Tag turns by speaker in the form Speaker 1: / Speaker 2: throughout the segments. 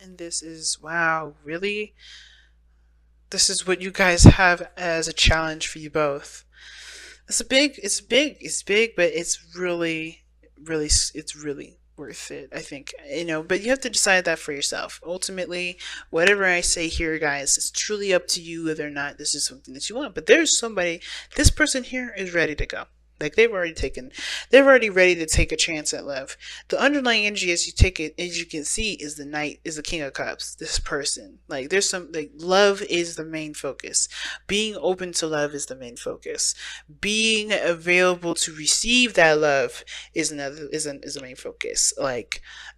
Speaker 1: And this is, wow, really? This is what you guys have as a challenge for you both. It's big, but it's really worth it, I think. But you have to decide that for yourself. Ultimately, whatever I say here, guys, it's truly up to you whether or not this is something that you want. But this person here is ready to go. Like they're already ready to take a chance at love. The underlying energy, as you can see, is the knight, is the king of cups. This person, like love is the main focus. Being open to love is the main focus. Being available to receive that love is the main focus.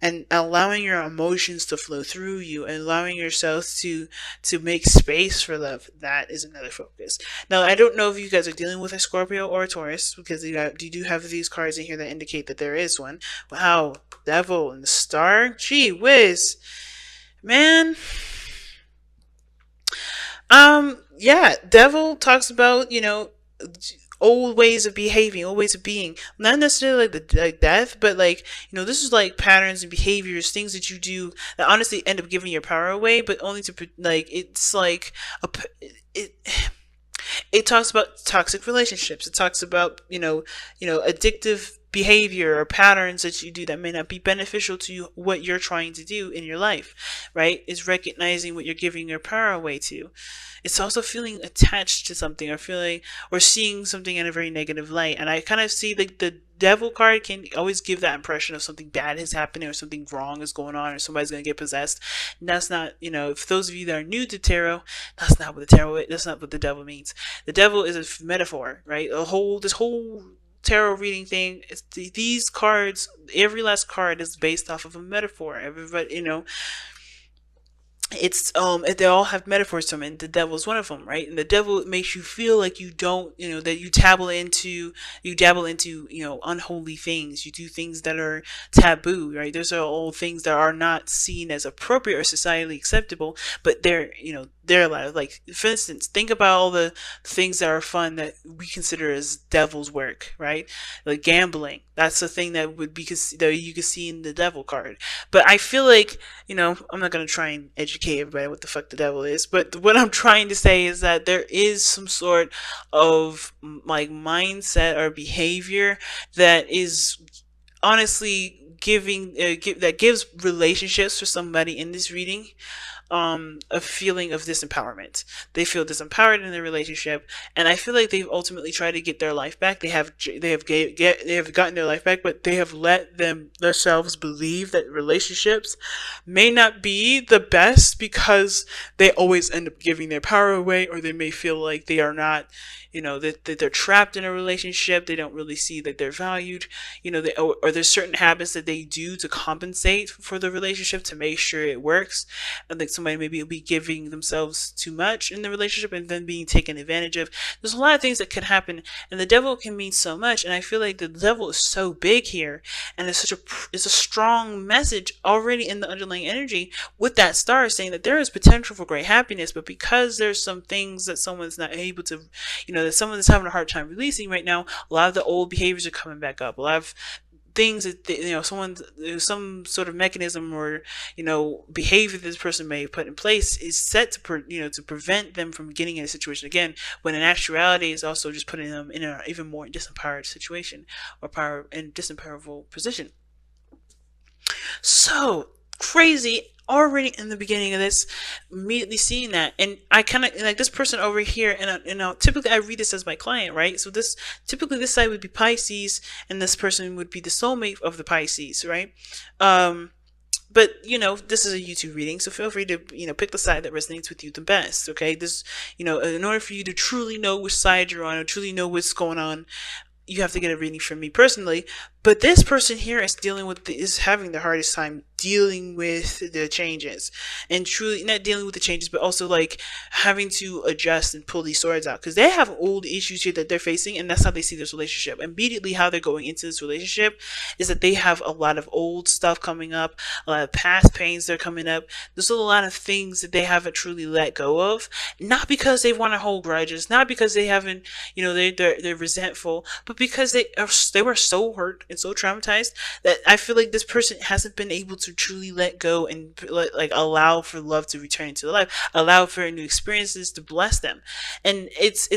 Speaker 1: And allowing your emotions to flow through you, and allowing yourself to make space for love. That is another focus. Now, I don't know if you guys are dealing with a Scorpio or a Taurus, because you do have these cards in here that indicate that there is one. Wow, Devil and the Star. Gee whiz, man. Yeah, Devil talks about, old ways of behaving, old ways of being. Not necessarily like death, but this is like patterns and behaviors, things that you do that honestly end up giving your power away, but only to it's like a it. It talks about toxic relationships. It talks about addictive behavior or patterns that you do that may not be beneficial to what you're trying to do in your life, right? It's recognizing what you're giving your power away to. It's also feeling attached to something, or feeling or seeing something in a very negative light. And I kind of see the devil card can always give that impression of something bad is happening, or something wrong is going on, or somebody's going to get possessed. And that's not, if those of you that are new to tarot, that's not what the devil means. The devil is a metaphor, right? This whole tarot reading thing, these cards, every last card is based off of a metaphor. Everybody, they all have metaphors to them, and the devil's one of them, right? And the devil makes you feel like you don't, that you dabble into unholy things. You do things that are taboo, right? Those are all things that are not seen as appropriate or societally acceptable, but they're allowed. Like, for instance, think about all the things that are fun that we consider as devil's work, right? Like gambling. That's the thing that that you could see in the devil card. But I feel like, I'm not going to try and educate everybody what the fuck the devil is, but what I'm trying to say is that there is some sort of like mindset or behavior that is honestly that gives relationships for somebody in this reading a feeling of disempowerment. They feel disempowered in their relationship, and I feel like they've ultimately tried to get their life back. They have gotten their life back, but they have let themselves believe that relationships may not be the best, because they always end up giving their power away, or they may feel like they are not, that they're trapped in a relationship. They don't really see that they're valued. Or there's certain habits that they do to compensate for the relationship, to make sure it works. I think somebody maybe will be giving themselves too much in the relationship and then being taken advantage of. There's a lot of things that could happen, and the devil can mean so much. And I feel like the devil is so big here, and it's a strong message already in the underlying energy, with that star saying that there is potential for great happiness, but because there's some things that someone's not able to, that someone is having a hard time releasing right now, a lot of the old behaviors are coming back up. A lot of things that some sort of mechanism or behavior that this person may put in place is set to prevent them from getting in a situation again, when in actuality is also just putting them in an even more disempowered situation, or power and disempowerable position. So crazy already in the beginning of this, immediately seeing that. And I kind of like this person over here, and typically I read this as my client, right? So typically this side would be Pisces, and this person would be the soulmate of the Pisces, right? But this is a YouTube reading, so feel free to pick the side that resonates with you the best. Okay, this in order for you to truly know which side you're on, or truly know what's going on, you have to get a reading from me personally. But this person here is having the hardest time dealing with the changes, and truly not dealing with the changes, but also like having to adjust and pull these swords out, because they have old issues here that they're facing, and that's how they see this relationship. Immediately how they're going into this relationship is that they have a lot of old stuff coming up, a lot of past pains that are coming up. There's a lot of things that they haven't truly let go of, not because they want to hold grudges, not because they haven't, they're resentful, but because they were so hurt and so traumatized that I feel like this person hasn't been able to truly let go and like allow for love to return into their life, allow for new experiences to bless them. And it's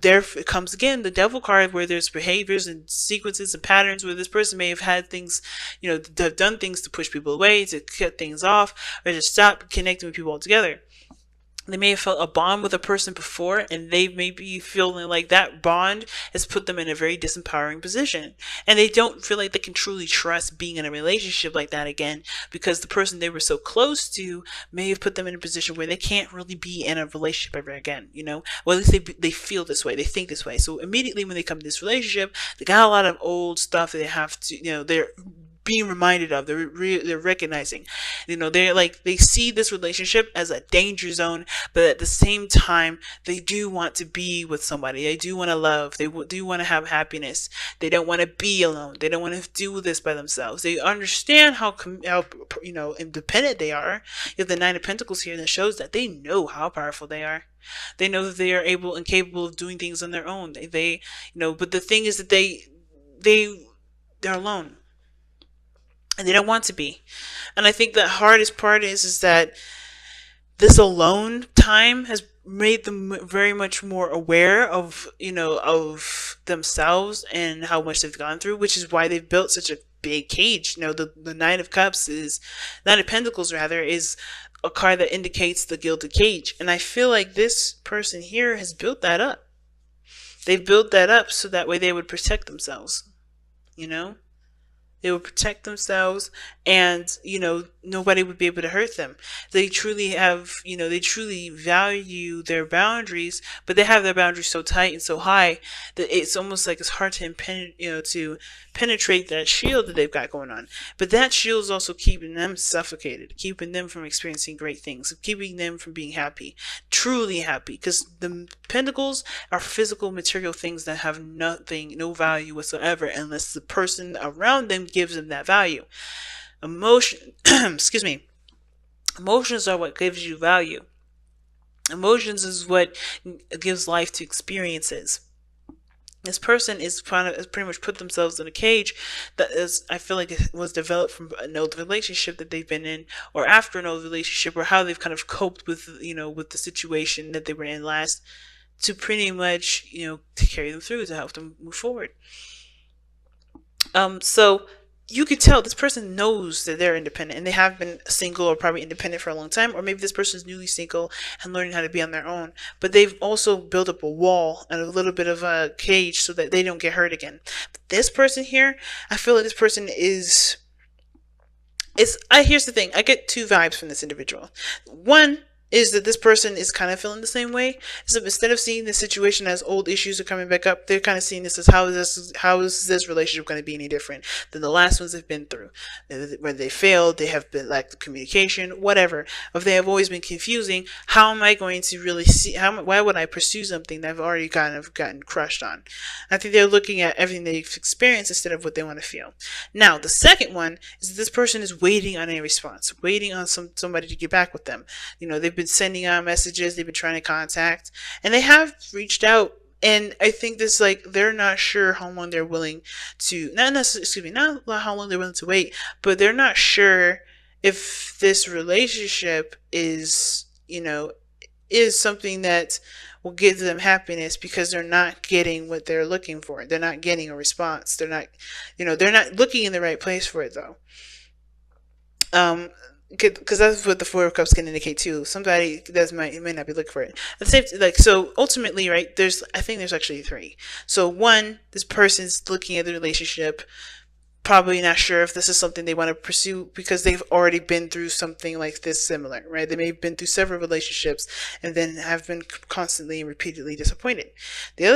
Speaker 1: there it comes again, the devil card, where there's behaviors and sequences and patterns where this person may have had things, have done things to push people away, to cut things off, or to stop connecting with people altogether. They may have felt a bond with a person before, and they may be feeling like that bond has put them in a very disempowering position. And they don't feel like they can truly trust being in a relationship like that again, because the person they were so close to may have put them in a position where they can't really be in a relationship ever again, Well, at least they feel this way, they think this way. So immediately when they come to this relationship, they got a lot of old stuff that they have to, they're being reminded of, they're recognizing, they're like, they see this relationship as a danger zone, but at the same time they do want to be with somebody, they do want to love, they do want to have happiness, they don't want to be alone, they don't want to do this by themselves, they understand how independent they are. You have the Nine of Pentacles here that shows that they know how powerful they are. They know that they are able and capable of doing things on their own. But the thing is that they're alone. And they don't want to be. And I think the hardest part is that this alone time has made them very much more aware of, of themselves and how much they've gone through, which is why they've built such a big cage. The Nine of Pentacles rather, is a card that indicates the gilded cage. And I feel like this person here has built that up. They've built that up so that way they would protect themselves, They would protect themselves, and, nobody would be able to hurt them. They truly have, they truly value their boundaries, but they have their boundaries so tight and so high that it's almost like it's hard to to penetrate that shield that they've got going on. But that shield is also keeping them suffocated, keeping them from experiencing great things, keeping them from being happy, truly happy, because the pentacles are physical, material things that have no value whatsoever unless the person around them gives them that value. Excuse me. Emotions are what gives you value. Emotions is what gives life to experiences. This person is pretty much put themselves in a cage that is, I feel like, it was developed from an old relationship that they've been in, or after an old relationship, or how they've kind of coped with, with the situation that they were in last, to pretty much, to carry them through, to help them move forward. So you could tell this person knows that they're independent, and they have been single or probably independent for a long time, or maybe this person is newly single and learning how to be on their own, but they've also built up a wall and a little bit of a cage so that they don't get hurt again. But this person here, I feel like this person here's the thing, I get two vibes from this individual. One is that this person is kind of feeling the same way. So instead of seeing the situation as old issues are coming back up, they're kind of seeing this as how is this relationship going to be any different than the last ones they've been through? Whether they failed, they have been lack of communication, whatever. If they have always been confusing, how am I going to really see? Why would I pursue something that I've already kind of gotten crushed on? I think they're looking at everything they've experienced instead of what they want to feel. Now, the second one is that this person is waiting on a response, waiting on somebody to get back with them. They've been sending out messages, they've been trying to contact, and they have reached out, and I think this, like, they're not sure how long they're willing to, not how long they're willing to wait, but they're not sure if this relationship is something that will give them happiness, because they're not getting what they're looking for. They're not getting a response. They're not looking in the right place for it, though. Because that's what the Four of Cups can indicate too. Somebody may not be looking for it. At the same, so ultimately, right? I think there's actually three. So one, this person's looking at the relationship, probably not sure if this is something they want to pursue, because they've already been through something like this similar, right? They may have been through several relationships and then have been constantly and repeatedly disappointed. The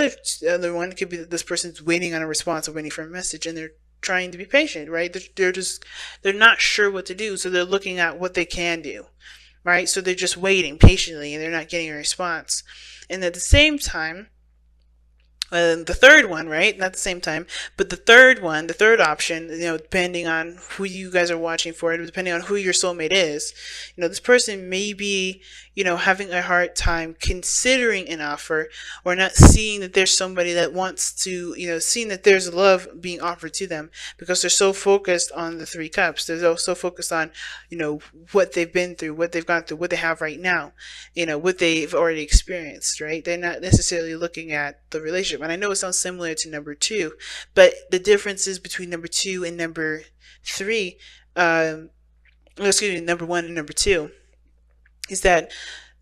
Speaker 1: other one could be that this person's waiting on a response or waiting for a message, and they're trying to be patient, right? They're not sure what to do, so they're looking at what they can do, right? So they're just waiting patiently, and they're not getting a response. And at the same time, The third one, right? Not the same time, but the third one, the third option, depending on who you guys are watching for, depending on who your soulmate is, this person may be, having a hard time considering an offer, or not seeing that there's somebody that wants to, seeing that there's love being offered to them, because they're so focused on the three cups. They're so focused on, what they've been through, what they've gone through, what they have right now, what they've already experienced, right? They're not necessarily looking at the relationship. And I know it sounds similar to number two, but the differences between number two and number three, excuse me, number one and number two, is that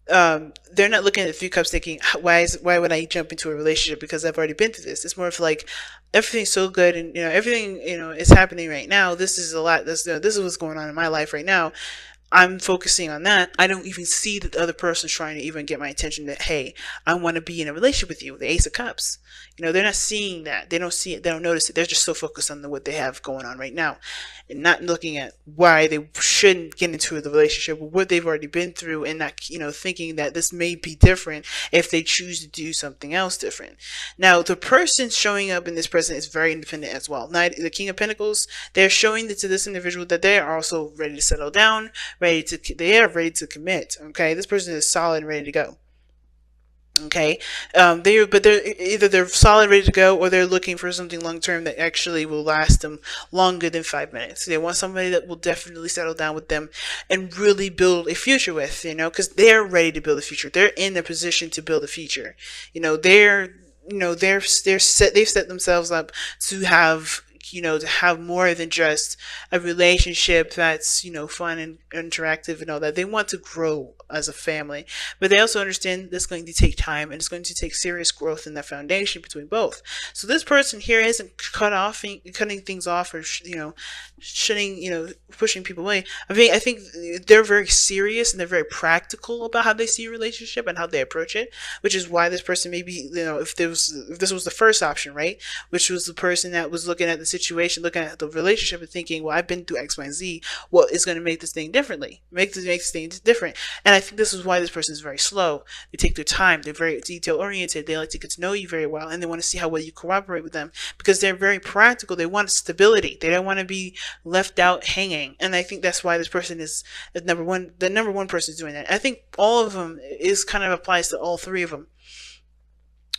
Speaker 1: they're not looking at three cups thinking, why would I jump into a relationship because I've already been through this. It's more of like, everything's so good, and everything is happening right now. This is a lot. This is what's going on in my life right now. I'm focusing on that. I don't even see that the other person's trying to even get my attention that, hey, I want to be in a relationship with you, the Ace of Cups. They're not seeing that. They don't see it. They don't notice it. They're just so focused on what they have going on right now, and not looking at why they shouldn't get into the relationship, or what they've already been through, and not, thinking that this may be different if they choose to do something else different. Now, the person showing up in this present is very independent as well. Now, the King of Pentacles, they're showing to this individual that they are also ready to settle down, they are ready to commit. Okay, this person is solid and ready to go. Okay, they're solid, ready to go, or they're looking for something long term that actually will last them longer than 5 minutes. They want somebody that will definitely settle down with them and really build a future with, because they're ready to build a future. They're in a position to build a future. They've set themselves up to have, to have more than just a relationship that's, fun and interactive and all that. They want to grow as a family, but they also understand that's going to take time, and it's going to take serious growth in that foundation between both. So this person here isn't cutting things off, or, shutting, pushing people away. I think they're very serious, and they're very practical about how they see a relationship and how they approach it, which is why this person maybe, if this was the first option, right, which was the person that was looking at the situation, looking at the relationship and thinking, well, I've been through X, Y, and Z. What is going to make this thing make this thing different? And I think this is why this person is very slow. They take their time. They're very detail oriented. They like to get to know you very well, and they want to see how well you cooperate with them, because they're very practical. They want stability. They don't want to be left out hanging. And I think that's why this person is number one. The number one person is doing that. I think all of them is kind of applies to all three of them.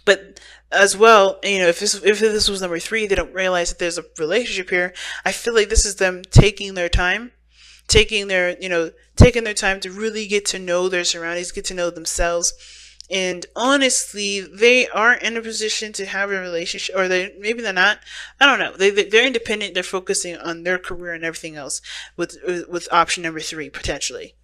Speaker 1: But as well, if this was number three, they don't realize that there's a relationship here. I feel like this is them taking their time, taking their time to really get to know their surroundings, get to know themselves. And honestly, they aren't in a position to have a relationship, or maybe they're not. I don't know. They're independent. They're focusing on their career and everything else with option number three, potentially.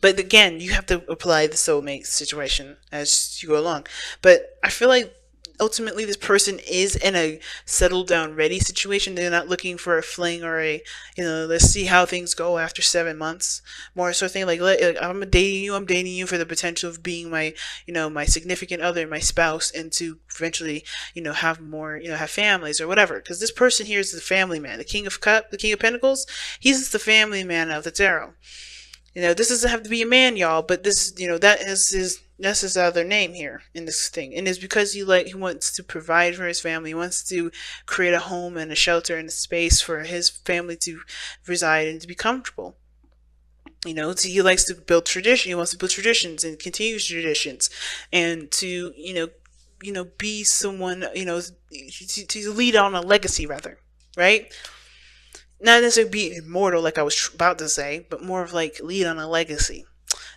Speaker 1: But again, you have to apply the soulmate situation as you go along. But I feel like ultimately this person is in a settle down ready situation. They're not looking for a fling or a, let's see how things go after 7 months. More so thing like, I'm dating you for the potential of being my, my significant other, my spouse, and to eventually, have more, have families or whatever. Because this person here is the family man, the King of Pentacles. He's the family man of the tarot. This doesn't have to be a man, y'all, but this, that's his other name here in this thing. And it's because he wants to provide for his family. He wants to create a home and a shelter and a space for his family to reside and to be comfortable. So he likes to build tradition. He wants to build traditions and continue traditions, and to, be someone, to lead on a legacy, rather, right? Not necessarily be immortal, like I was about to say, but more of like lead on a legacy.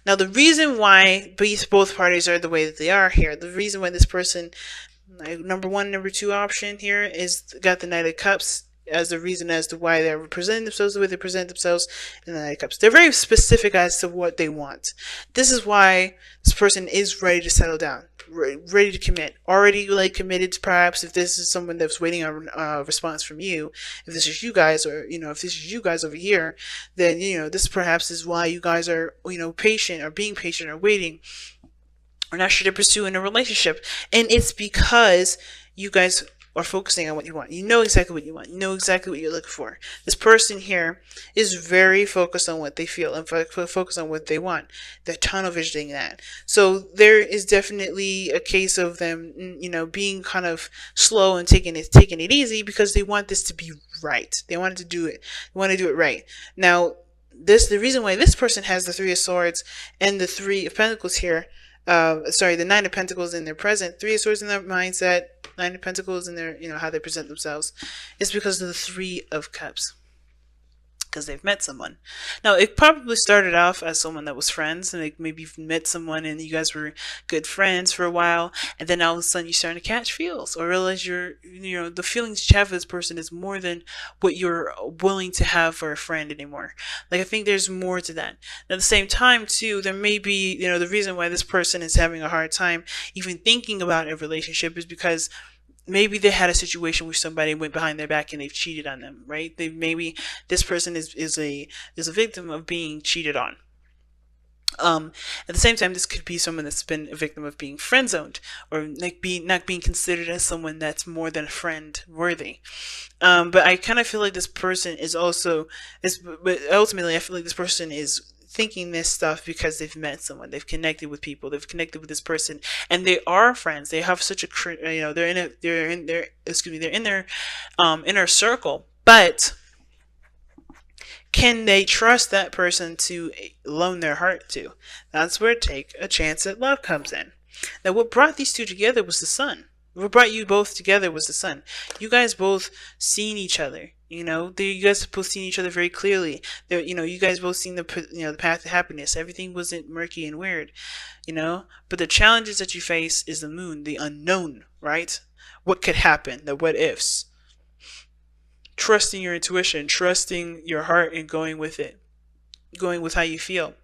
Speaker 1: Now, the reason why both parties are the way that they are here, the reason why this person, number one, number two option here, is got the Knight of Cups as the reason as to why they're presenting themselves the way they present themselves in the Knight of Cups. They're very specific as to what they want. This is why this person is ready to settle down, ready to commit, already committed, perhaps, if this is someone that's waiting on a response from you. If this is you guys, or if this is you guys over here, then this perhaps is why you guys are patient, or being patient, or waiting, or not sure to pursue in a relationship. And it's because you guys or focusing on what you want. You know exactly what you want. You know exactly what you're looking for. This person here is very focused on what they feel and focused on what they want. They're tunnel visioning that. So there is definitely a case of them, being kind of slow and taking it easy because they want this to be right. They want to do it. They want to do it right. Now, the reason why this person has the Three of Swords and the Three of Pentacles here, the Nine of Pentacles in their present, Three of Swords in their mindset, Nine of Pentacles in their, how they present themselves, is because of the Three of Cups. Because they've met someone. Now, it probably started off as someone that was friends, and like maybe you've met someone and you guys were good friends for a while, and then all of a sudden you're starting to catch feels, or realize the feelings you have for this person is more than what you're willing to have for a friend anymore. Like, I think there's more to that. At the same time, too, there may be, the reason why this person is having a hard time even thinking about a relationship is because maybe they had a situation where somebody went behind their back and they've cheated on them, right? Maybe this person is a victim of being cheated on. At the same time, this could be someone that's been a victim of being friend zoned, or like not being considered as someone that's more than a friend worthy. But I kind of feel like this person but ultimately I feel like this person is thinking this stuff because they've met someone, they've connected with people, they've connected with this person, and they are friends. They have such a, they're in their inner circle, but can they trust that person to loan their heart to? That's where Take a Chance at Love comes in. Now, what brought these two together was the sun. What brought you both together was the sun. You guys both seen each other. You guys both seen each other very clearly. You guys both seen the path to happiness. Everything wasn't murky and weird, But the challenges that you face is the moon, the unknown, right? What could happen? The what ifs. Trusting your intuition, trusting your heart, and going with it, going with how you feel.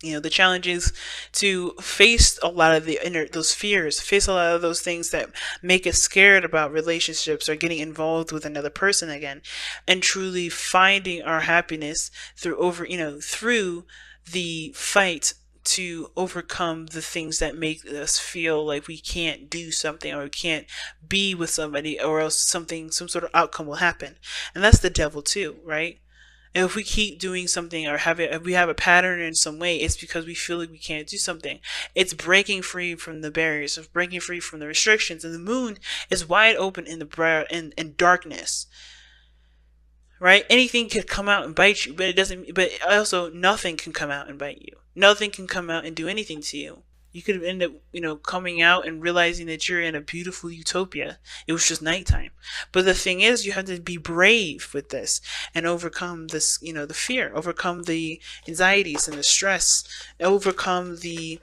Speaker 1: The challenge is to face a lot of those fears, face a lot of those things that make us scared about relationships or getting involved with another person again, and truly finding our happiness through the fight to overcome the things that make us feel like we can't do something or we can't be with somebody, or else some sort of outcome will happen. And that's the devil too, right? And if we keep doing something or if we have a pattern in some way, it's because we feel like we can't do something. It's breaking free from the barriers, of breaking free from the restrictions. And the moon is wide open in in darkness, right? Anything could come out and bite you, but it doesn't. But also, nothing can come out and bite you. Nothing can come out and do anything to you. You could end up, coming out and realizing that you're in a beautiful utopia. It was just nighttime. But the thing is, you have to be brave with this and overcome this, the fear, overcome the anxieties and the stress, overcome the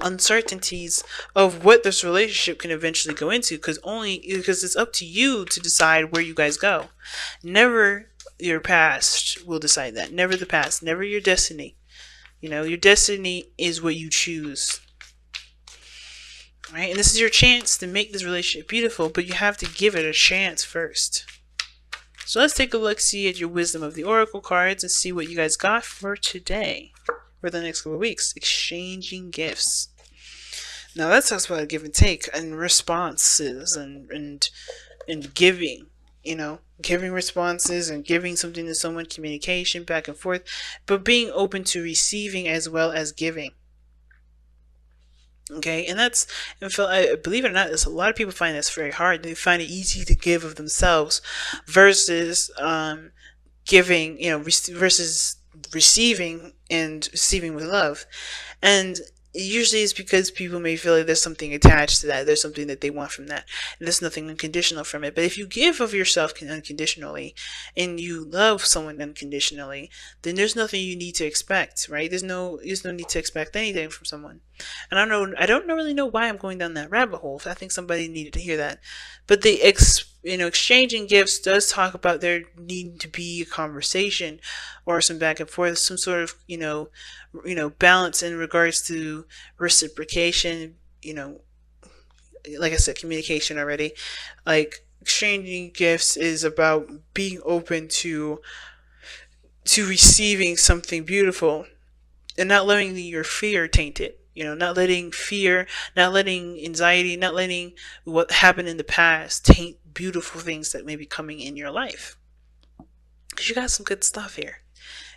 Speaker 1: uncertainties of what this relationship can eventually go into, because it's up to you to decide where you guys go. Never your past will decide that. Never the past. Never your destiny. Your destiny is what you choose. Right? And this is your chance to make this relationship beautiful, but you have to give it a chance first. So let's take a look-see at your wisdom of the oracle cards and see what you guys got for today, for the next couple of weeks. Exchanging gifts. Now that talks about give and take and responses and giving. Giving responses and giving something to someone, communication back and forth, but being open to receiving as well as giving. Okay, and I believe it or not, a lot of people find that's very hard. They find it easy to give of themselves versus giving, versus receiving and receiving with love. And usually it's because people may feel like there's something attached to that. There's something that they want from that. And there's nothing unconditional from it. But if you give of yourself unconditionally and you love someone unconditionally, then there's nothing you need to expect, right? There's no need to expect anything from someone. And I don't really know why I'm going down that rabbit hole. I think somebody needed to hear that. But the exchanging gifts does talk about there needing to be a conversation or some back and forth, some sort of, balance in regards to reciprocation, like I said, communication already. Like, exchanging gifts is about being open to receiving something beautiful and not letting your fear taint it. not letting fear, not letting anxiety, not letting what happened in the past taint beautiful things that may be coming in your life. Because you got some good stuff here.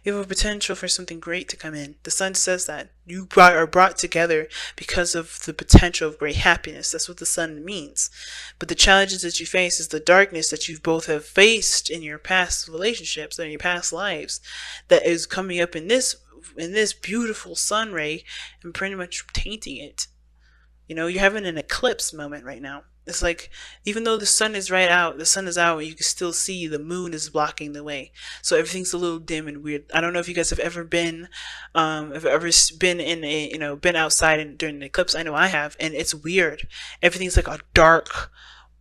Speaker 1: You have a potential for something great to come in. The sun says that are brought together because of the potential of great happiness. That's what the sun means. But the challenges that you face is the darkness that you both have faced in your past relationships and your past lives that is coming up in this beautiful sun ray and pretty much tainting it. You're having an eclipse moment right now. It's like, even though the sun is the sun is out, and you can still see the moon is blocking the way. So everything's a little dim and weird. I don't know if you guys have ever been, been in been outside during the eclipse. I know I have, and it's weird. Everything's like a dark,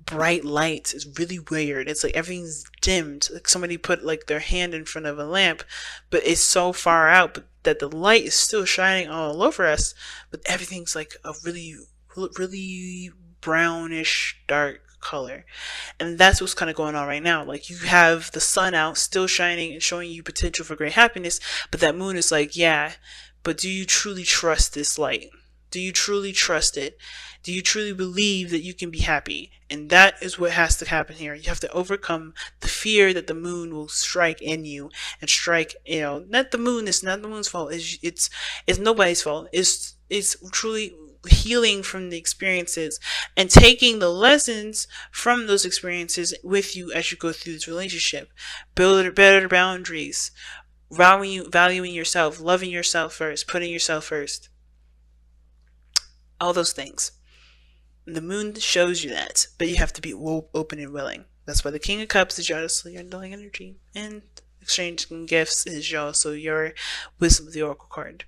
Speaker 1: bright light. It's really weird. It's like everything's dimmed. Like somebody put like their hand in front of a lamp, but it's so far out, but that the light is still shining all over us. But everything's like a really brownish dark color. And that's what's kind of going on right now. Like, you have the sun out, still shining and showing you potential for great happiness, but that moon is like, yeah, but do you truly trust this light? Do you truly trust it? Do you truly believe that you can be happy? And that is what has to happen here. You have to overcome the fear that the moon will strike in you and strike, not the moon. It's not the moon's fault. It's nobody's fault. It's truly healing from the experiences and taking the lessons from those experiences with you as you go through this relationship. Build better boundaries, valuing yourself, loving yourself first, putting yourself first. All those things. The moon shows you that, but you have to be open and willing. That's why the King of Cups is also your undying energy, and exchanging gifts is also your Wisdom of the Oracle card.